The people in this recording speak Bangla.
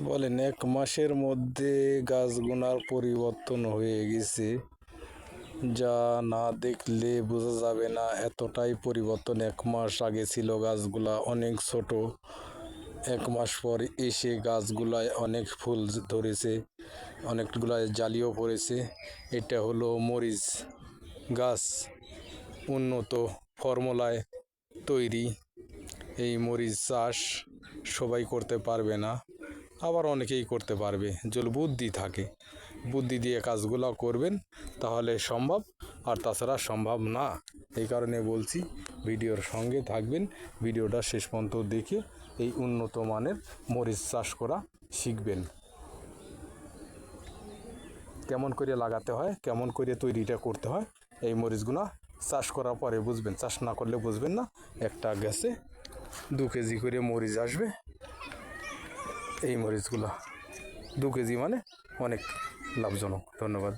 বলেন 1 মাসের মধ্যে গাছগুলার পরিবর্তন হয়ে গেছে, যা না দেখলে বোঝা যাবে না। এতটাই পরিবর্তন। 1 মাস আগে ছিল গাছগুলা অনেক ছোট, 1 মাস পর এসে গাছগুলায় অনেক ফুল ধরেছে, অনেকগুলায় জালিও পড়েছে। এটা হলো মরিচ গাছ, উন্নত ফর্মুলায় তৈরি। এই মরিচ চাষ সবাই করতে পারবে না, আবার অনেকেই করতে পারবে যদি বুদ্ধি থাকে। বুদ্ধি দিয়ে কাজগুলো করবেন তাহলে সম্ভব, আর তাছাড়া সম্ভব না। এই কারণে বলছি ভিডিওর সঙ্গে থাকবেন, ভিডিওটা শেষ পর্যন্ত দেখে এই উন্নত মানের মরিচ চাষ করা শিখবেন। কেমন করে লাগাতে হয়, কেমন করে তৈরিটা করতে হয়, এই মরিচগুলো চাষ করার পরে বুঝবেন। চাষ না করলে বুঝবেন না। একটা গাছে 2 কেজি করে মরিচ আসবে। এই মরিচগুলো 2 কেজি মানে অনেক লাভজনক। ধন্যবাদ।